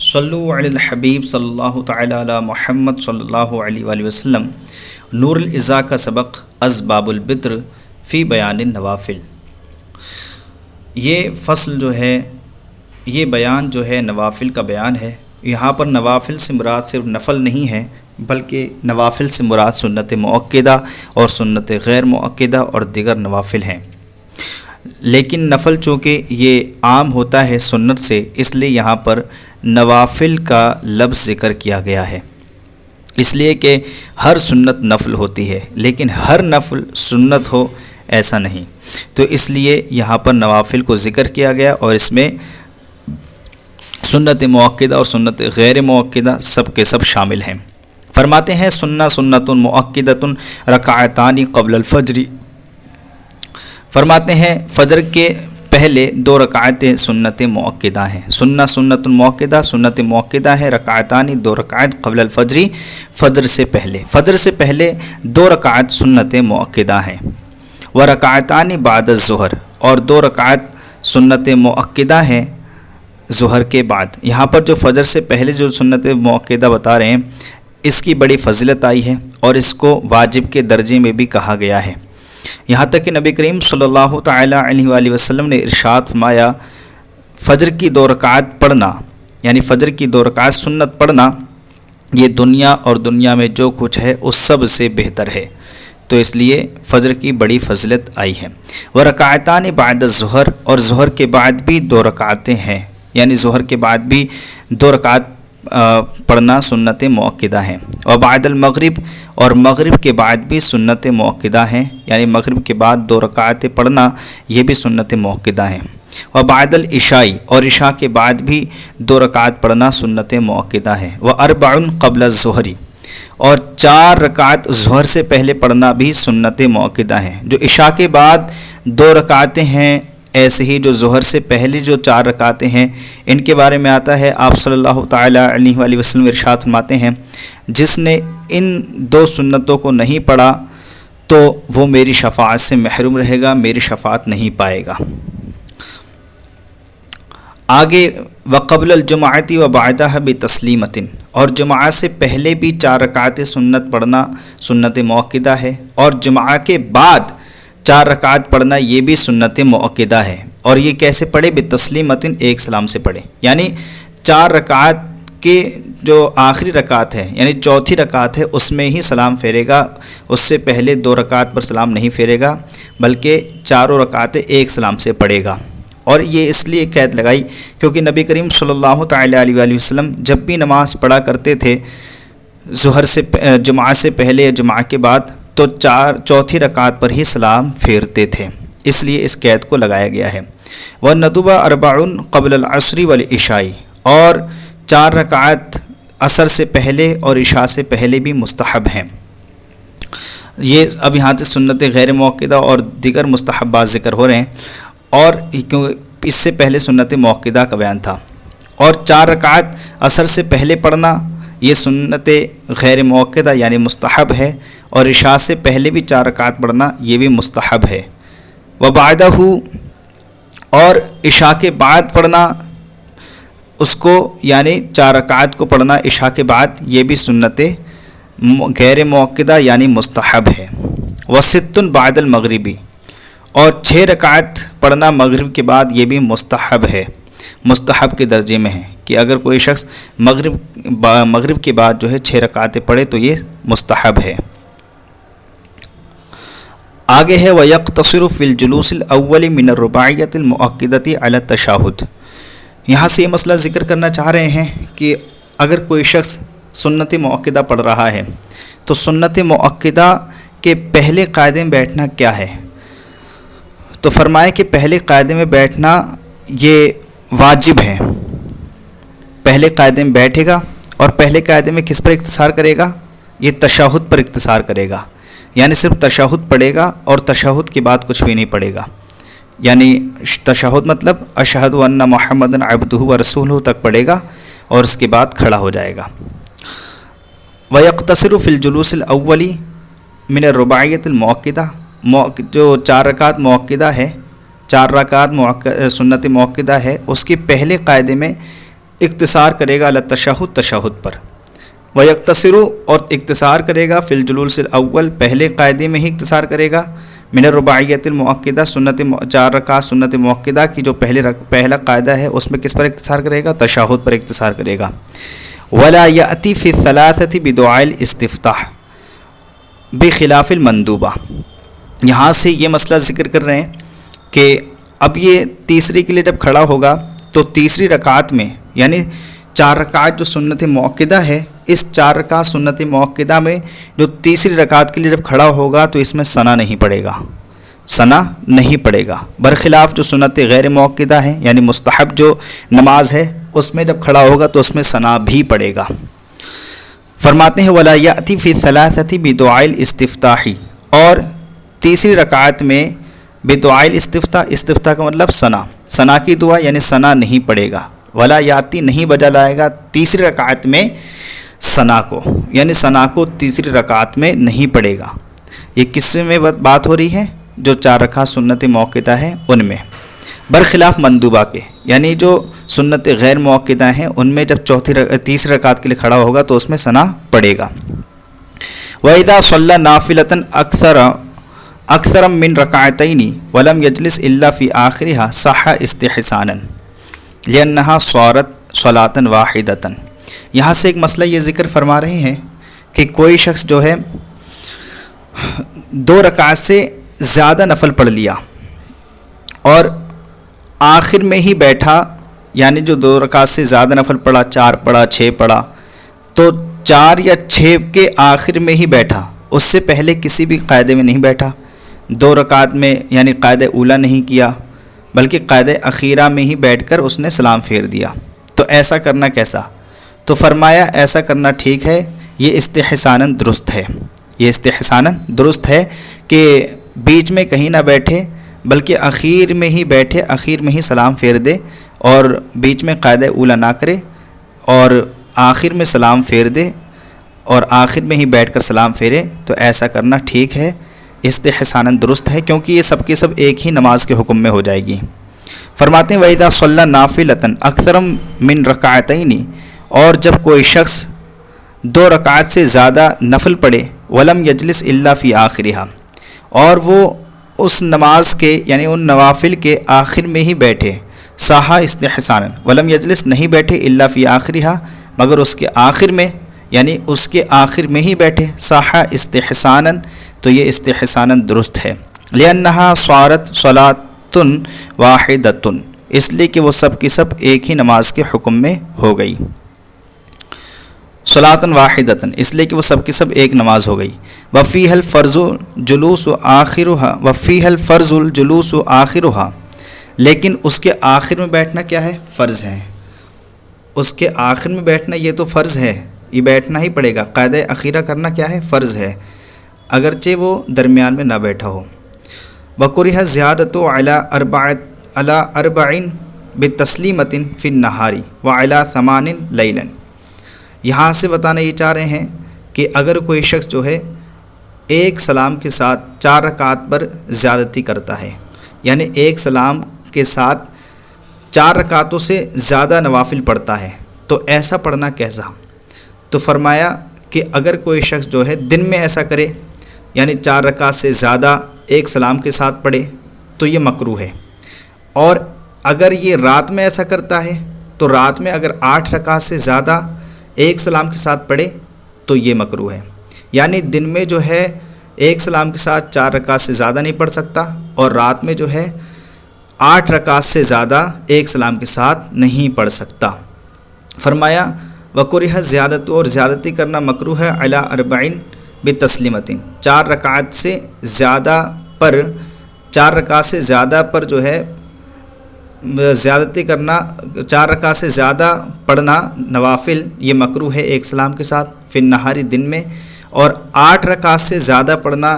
صلو علی الحبیب صلی اللہ تعالی علی محمد صلی اللہ علیہ وآلہ وسلم۔ نور العزا کا سبق اسباب البدر فی بیان النوافل۔ یہ فصل جو ہے، یہ بیان جو ہے نوافل کا بیان ہے۔ یہاں پر نوافل سے مراد صرف نفل نہیں ہے، بلکہ نوافل سے مراد سنت مؤکدہ اور سنت غیر مؤکدہ اور دیگر نوافل ہیں۔ لیکن نفل چونکہ یہ عام ہوتا ہے سنت سے، اس لیے یہاں پر نوافل کا لفظ ذکر کیا گیا ہے، اس لیے کہ ہر سنت نفل ہوتی ہے، لیکن ہر نفل سنت ہو ایسا نہیں، تو اس لیے یہاں پر نوافل کو ذکر کیا گیا، اور اس میں سنت مؤکدہ اور سنت غیر مؤکدہ سب کے سب شامل ہیں۔ فرماتے ہیں سنت مؤکدۃ رکعتان قبل الفجر۔ فرماتے ہیں فجر کے پہلے 2 رکعتیں سنت مؤکدہ ہیں۔ سنت مؤکدہ، سنت مؤکدہ ہے رکعتان 2 رکعت قبل الفجر، فجر سے پہلے 2 رکعت سنت مؤکدہ ہیں۔ ورکعتان بعد الظہر، اور 2 رکعت سنت مؤکدہ ہیں ظہر کے بعد۔ یہاں پر جو فجر سے پہلے جو سنت مؤکدہ بتا رہے ہیں، اس کی بڑی فضیلت آئی ہے، اور اس کو واجب کے درجے میں بھی کہا گیا ہے۔ یہاں تک کہ نبی کریم صلی اللہ تعالی علیہ وآلہ وسلم نے ارشاد فرمایا، فجر کی 2 رکعت پڑھنا، یعنی فجر کی 2 رکعت سنت پڑھنا، یہ دنیا اور دنیا میں جو کچھ ہے اس سب سے بہتر ہے، تو اس لیے فجر کی بڑی فضیلت آئی ہے۔ ورکعتان بعد الظہر، اور ظہر کے بعد بھی 2 رکعتیں ہیں، یعنی ظہر کے بعد بھی 2 رکعت پڑھنا سنت مؤکدہ ہیں۔ اور بعد المغرب، اور مغرب کے بعد بھی سنت مؤکدہ ہیں، یعنی مغرب کے بعد 2 رکعتیں پڑھنا یہ بھی سنت مؤکدہ ہیں۔ اور بعد العشاء، اور عشاء کے بعد بھی 2 رکعت پڑھنا سنت مؤکدہ ہیں۔ واربع قبل الظہر، اور 4 رکعت ظہر سے پہلے پڑھنا بھی سنت مؤکدہ ہیں۔ جو عشاء کے بعد 2 رکعتیں ہیں، ایسے ہی جو ظہر سے پہلے جو 4 رکعتیں ہیں، ان کے بارے میں آتا ہے، آپ صلی اللہ تعالی علیہ وآلہ وسلم ارشاد فرماتے ہیں، جس نے ان 2 سنتوں کو نہیں پڑھا تو وہ میری شفاعت سے محروم رہے گا، میری شفاعت نہیں پائے گا۔ آگے وقبل الجمعۃ وبعدها بتسلیمۃ، اور جمعہ سے پہلے بھی 4 رکعتیں سنت پڑھنا سنت مؤکدہ ہے، اور جمعہ کے بعد 4 رکعت پڑھنا یہ بھی سنت مؤکدہ ہے۔ اور یہ کیسے پڑھے؟ بتسلیمۃ، ایک سلام سے پڑھے، یعنی 4 رکعت کے جو آخری رکعت ہے، یعنی چوتھی رکعت ہے، اس میں ہی سلام پھیرے گا، اس سے پہلے 2 رکعت پر سلام نہیں پھیرے گا، بلکہ 4 رکعتیں ایک سلام سے پڑھے گا۔ اور یہ اس لیے قید لگائی کیونکہ نبی کریم صلی اللہ تعالی علیہ وآلہ وسلم جب بھی نماز پڑھا کرتے تھے ظہر سے جمعہ سے پہلے یا جمعہ کے بعد، تو چوتھی رکعت پر ہی سلام پھیرتے تھے، اس لیے اس قید کو لگایا گیا ہے۔ وَالنَّدُبَ 4 قبل العصر والعشاء، اور 4 رکعت عصر سے پہلے اور عشاء سے پہلے بھی مستحب ہیں۔ یہ اب یہاں سے سنت غیر مؤکدہ اور دیگر مستحبات ذکر ہو رہے ہیں، اور کیونکہ اس سے پہلے سنت مؤکدہ کا بیان تھا۔ اور 4 رکعت عصر سے پہلے پڑھنا یہ سنت غیر مؤکدہ یعنی مستحب ہے، اور عشاء سے پہلے بھی 4 رکعت پڑھنا یہ بھی مستحب ہے۔ وبعدہ، اور عشاء کے بعد پڑھنا اس کو، یعنی 4 رکعت کو پڑھنا عشاء کے بعد، یہ بھی سنت غیر مؤکدہ یعنی مستحب ہے۔ وست بعد المغربی، اور 6 رکعت پڑھنا مغرب کے بعد یہ بھی مستحب ہے، مستحب کے درجے میں ہے کہ اگر کوئی شخص مغرب کے بعد جو ہے 6 رکعتیں پڑھے تو یہ مستحب ہے۔ آگے ہے وَيَقْتَصِرُ فِي الْجُلُوسِ الْأَوَّلِ مِنَ الرُّبَاعِيَّةِ الْمُؤَكَّدَةِ عَلَى التَّشَهُّدِ۔ یہاں سے یہ مسئلہ ذکر کرنا چاہ رہے ہیں کہ اگر کوئی شخص سنت مؤکدہ پڑھ رہا ہے تو سنت مؤکدہ کے پہلے قاعدے میں بیٹھنا کیا ہے؟ تو فرمائے کہ پہلے قاعدے میں بیٹھنا یہ واجب ہے۔ پہلے قاعدے میں بیٹھے گا، اور پہلے قاعدے میں کس پر اختصار کرے گا؟ یہ تشہد پر اختصار کرے گا، یعنی صرف تشہد پڑھے گا، اور تشہد کے بعد کچھ بھی نہیں پڑھے گا، یعنی تشہد مطلب اشہد ان محمدًا عبدہ ورسولہ تک پڑھے گا، اور اس کے بعد کھڑا ہو جائے گا۔ وَيَقْتَصِرُ فِي الْجُلُوسِ الْأَوَّلِ مِنَ الرُّبَاعِيَّةِ الْمُؤَكَّدَةِ، جو 4 رکعت مؤکدہ ہے، 4 رکعت سنت مؤکدہ ہے، اس کے پہلے قاعدے میں اقتصار کرے گا علی تشہد تشہد پر، ویقتصر اور اقتصار کرے گا فی الجلوس الاول پہلے قاعدے میں ہی اقتصار کرے گا، من الرباعیت المؤکدہ سنت 4 رکعت سنت مؤکدہ کی جو پہلا قاعدہ ہے اس میں کس پر اقتصار کرے گا؟ تشہد پر اقتصار کرے گا۔ ولا یأتی فی الثلاثۃ بدعاء الاستفتاح بخلاف المندوبہ، یہاں سے یہ مسئلہ ذکر کر رہے ہیں کہ اب یہ تیسری کے لیے جب کھڑا ہوگا تو تیسری رکعت میں یعنی 4 رکعت جو سنت مؤکدہ ہے، اس 4 رکعت سنت مؤکدہ میں جو تیسری رکعت کے لیے جب کھڑا ہوگا تو اس میں ثنا نہیں پڑے گا، ثنا نہیں پڑے گا، برخلاف جو سنت غیر مؤکدہ ہے یعنی مستحب جو نماز ہے اس میں جب کھڑا ہوگا تو اس میں ثنا بھی پڑے گا۔ فرماتے ہیں ولا یأتی فی الثلاثۃ بدعاء الاستفتاح، اور تیسری رکعت میں بدعاء الاستفتاح، استفتاح کا مطلب ثنا کی دعا یعنی ثنا نہیں پڑے گا، ولا یاتی نہیں بجا لائے گا تیسری رکعت میں ثنا کو، یعنی ثنا کو تیسری رکعت میں نہیں پڑے گا۔ یہ کس میں بات ہو رہی ہے؟ جو 4 رکعت سنت مؤکدہ ہیں ان میں، برخلاف مندوبہ کے، یعنی جو سنت غیر مؤکدہ ہیں ان میں جب تیسری رکعت کے لیے کھڑا ہوگا تو اس میں ثنا پڑے گا۔ وَإِذَا صَلَّى نَافِلَةً أَكْثَرَ مِنْ رَكَعَتَيْنِ وَلَمْ يَجْلِسْ إِلَّا فِي آخِرِهَا صَحَّ اسْتِحْسَانًا لِأَنَّهَا صَارَتْ صَلَاةً وَاحِدَةً۔ یہاں سے ایک مسئلہ یہ ذکر فرما رہے ہیں کہ کوئی شخص جو ہے 2 رکعت سے زیادہ نفل پڑھ لیا اور آخر میں ہی بیٹھا، یعنی جو 2 رکعت سے زیادہ نفل پڑھا، 4 پڑھا 6 پڑھا، تو 4 یا 6 کے آخر میں ہی بیٹھا، اس سے پہلے کسی بھی قاعدے میں نہیں بیٹھا، 2 رکعت میں یعنی قاعدہ اولا نہیں کیا بلکہ قاعدہ اخیرہ میں ہی بیٹھ کر اس نے سلام پھیر دیا، تو ایسا کرنا کیسا؟ تو فرمایا ایسا کرنا ٹھیک ہے، یہ استحساناً درست ہے، یہ استحساناً درست ہے کہ بیچ میں کہیں نہ بیٹھے بلکہ اخیر میں ہی بیٹھے، اخیر میں ہی سلام پھیر دے اور بیچ میں قاعدہ اولا نہ کرے اور آخر میں سلام پھیر دے اور آخر میں ہی بیٹھ کر سلام پھیرے، تو ایسا کرنا ٹھیک ہے، استحساناً درست ہے، کیونکہ یہ سب کے سب ایک ہی نماز کے حکم میں ہو جائے گی۔ فرماتے ہیں وَإِذَا صَلَّى نَافِلَةً أَكْثَرَ مِنْ رَكَعَتَيْنِ، اور جب کوئی شخص 2 رکعت سے زیادہ نفل پڑھے، وَلَمْ يَجْلِسْ إِلَّا فِي آخِرِهَا، اور وہ اس نماز کے یعنی ان نوافل کے آخر میں ہی بیٹھے، صحا استحساناً، ولم یجلس نہیں بیٹھے الا فی آخرہا مگر اس کے آخر میں، یعنی اس کے آخر میں ہی بیٹھے، صحا استحساناً، تو یہ استحساناً درست ہے، لأنہا صارت صلاۃ واحدۃ، اس لیے کہ وہ سب کی سب ایک ہی نماز کے حکم میں ہو گئی، صلاۃ واحدۃ، اس لیے کہ وہ سب کی سب ایک نماز ہو گئی۔ وفیہ الفرض جلوس آخرہا، وفیہ الفرض الجلوس آخرہا، لیکن اس کے آخر میں بیٹھنا کیا ہے؟ فرض ہے، اس کے آخر میں بیٹھنا یہ تو فرض ہے، یہ بیٹھنا ہی پڑے گا، قاعدہ اخیرہ کرنا کیا ہے؟ فرض ہے، اگرچہ وہ درمیان میں نہ بیٹھا ہو۔ وکرہ زیادۃ علی اربع بتسلیمۃ فی النہار وعلی 8 لیلا، یہاں سے بتانا یہ چاہ رہے ہیں کہ اگر کوئی شخص جو ہے ایک سلام کے ساتھ 4 رکعت پر زیادتی کرتا ہے، یعنی ایک سلام کے ساتھ 4 رکعتوں سے زیادہ نوافل پڑھتا ہے، تو ایسا پڑھنا کیسا؟ تو فرمایا کہ اگر کوئی شخص جو ہے دن میں ایسا کرے، یعنی 4 رکعت سے زیادہ ایک سلام کے ساتھ پڑھے تو یہ مکروہ ہے، اور اگر یہ رات میں ایسا کرتا ہے تو رات میں اگر 8 رکعت سے زیادہ ایک سلام کے ساتھ پڑھے تو یہ مکروہ ہے، یعنی دن میں جو ہے ایک سلام کے ساتھ 4 رکعت سے زیادہ نہیں پڑھ سکتا، اور رات میں جو ہے 8 رکعت سے زیادہ ایک سلام کے ساتھ نہیں پڑھ سکتا۔ فرمایا وکرہ زیادت، اور زیادتی کرنا مکروہ ہے، علی 4 بتسلیمۃ، 4 رکعت سے زیادہ پر، 4 رکعت سے زیادہ پر جو ہے زیادتی کرنا، 4 رکعت سے زیادہ پڑھنا نوافل یہ مکروہ ہے ایک سلام کے ساتھ، فی النہاری دن میں، اور 8 رکعت سے زیادہ پڑھنا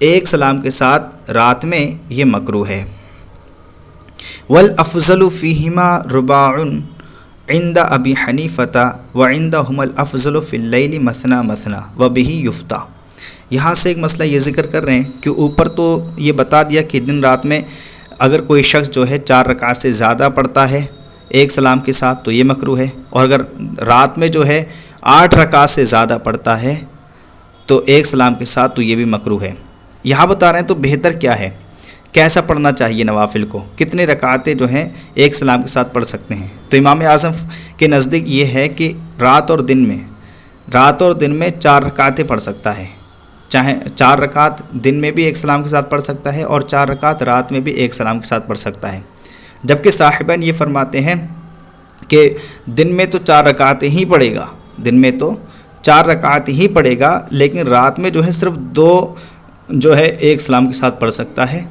ایک سلام کے ساتھ رات میں یہ مکروہ ہے۔ والافضل فیہما رباع عند ابی حنیفۃ وعندہم الافضل فی اللیل مثنی مثنی وبہ یفتیٰ، یہاں سے ایک مسئلہ یہ ذکر کر رہے ہیں کہ اوپر تو یہ بتا دیا کہ دن رات میں اگر کوئی شخص جو ہے 4 رکعت سے زیادہ پڑھتا ہے ایک سلام کے ساتھ تو یہ مکروہ ہے، اور اگر رات میں جو ہے 8 رکعت سے زیادہ پڑھتا ہے تو ایک سلام کے ساتھ تو یہ بھی مکروہ ہے۔ یہاں بتا رہے ہیں تو بہتر کیا ہے، کیسا پڑھنا چاہیے نوافل کو، کتنے رکعتیں جو ہیں ایک سلام کے ساتھ پڑھ سکتے ہیں۔ تو امام اعظم کے نزدیک یہ ہے کہ رات اور دن میں 4 رکعتیں پڑھ سکتا ہے، چاہے 4 رکعت دن میں بھی ایک سلام کے ساتھ پڑھ سکتا ہے اور 4 رکعت رات میں بھی ایک سلام کے ساتھ پڑھ سکتا ہے۔ جبکہ صاحبین یہ فرماتے ہیں کہ دن میں تو 4 رکعتیں ہی پڑھے گا، لیکن رات میں جو ہے صرف 2 جو ہے ایک سلام کے ساتھ پڑھ سکتا ہے،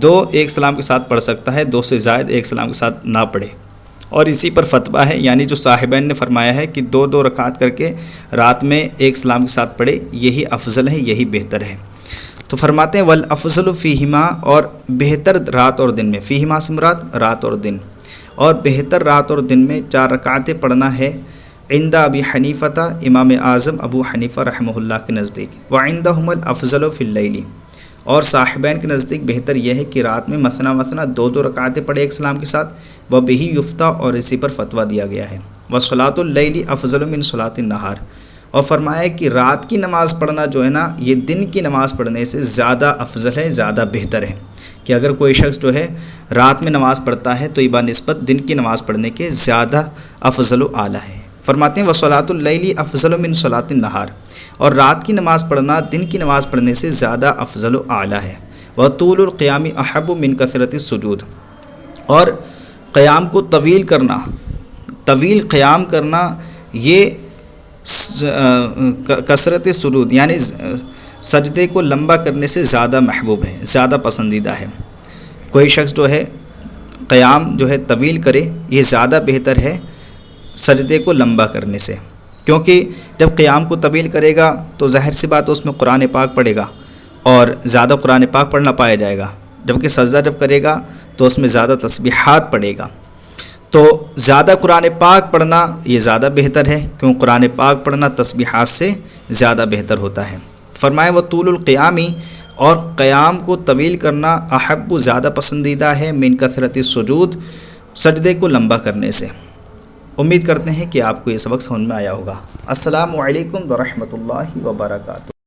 2 ایک سلام کے ساتھ پڑھ سکتا ہے، 2 سے زائد ایک سلام کے ساتھ نہ پڑھے۔ اور اسی پر فتویٰ ہے، یعنی جو صاحبین نے فرمایا ہے کہ 2 رکعت کر کے رات میں ایک سلام کے ساتھ پڑھے، یہی افضل ہے، یہی بہتر ہے۔ تو فرماتے ہیں والافضل فیہما، اور بہتر رات اور دن میں، فیہما سے مراد رات اور دن، اور بہتر رات اور دن میں 4 رکعتیں پڑھنا ہے عند ابی حنیفہ، امام اعظم ابو حنیفہ رحمہ اللہ کے نزدیک، وعندہم الافضل فی اللیل، اور صاحبین کے نزدیک بہتر یہ ہے کہ رات میں مثنا 2 رکعتیں پڑھے ایک سلام کے ساتھ، وبہ یفتیٰ، اور اسی پر فتویٰ دیا گیا ہے۔ وصلاۃ اللیل افضل من صلاۃ النہار، اور فرمایا کہ رات کی نماز پڑھنا جو ہے نا یہ دن کی نماز پڑھنے سے زیادہ افضل ہے، زیادہ بہتر ہے، کہ اگر کوئی شخص جو ہے رات میں نماز پڑھتا ہے تو یہ بنسبت دن کی نماز پڑھنے کے زیادہ افضل و اعلیٰ ہے۔ فرماتے ہیں وصلاۃ اللیل افضل من صلاۃ النہار، اور رات کی نماز پڑھنا دن کی نماز پڑھنے سے زیادہ افضل و اعلیٰ ہے۔ وطول القیام احب من کثرت السجود، اور قیام کو طویل قیام کرنا یہ کثرت سجود یعنی سجدے کو لمبا کرنے سے زیادہ محبوب ہے، زیادہ پسندیدہ ہے۔ کوئی شخص جو ہے قیام جو ہے طویل کرے، یہ زیادہ بہتر ہے سجدے کو لمبا کرنے سے، کیونکہ جب قیام کو طویل کرے گا تو ظاہر سی بات اس میں قرآن پاک پڑھے گا اور زیادہ قرآن پاک پڑھنا پایا جائے گا، جبکہ سجدہ جب کرے گا تو اس میں زیادہ تسبیحات پڑھے گا۔ تو زیادہ قرآن پاک پڑھنا یہ زیادہ بہتر ہے، کیوں قرآن پاک پڑھنا تسبیحات سے زیادہ بہتر ہوتا ہے۔ فرمائے وطول القیامی، اور قیام کو طویل کرنا احب زیادہ پسندیدہ ہے من کثرت السجود، سجدے کو لمبا کرنے سے۔ امید کرتے ہیں کہ آپ کو یہ سبق سمجھ میں آیا ہوگا۔ السلام علیکم ورحمۃ اللہ وبرکاتہ۔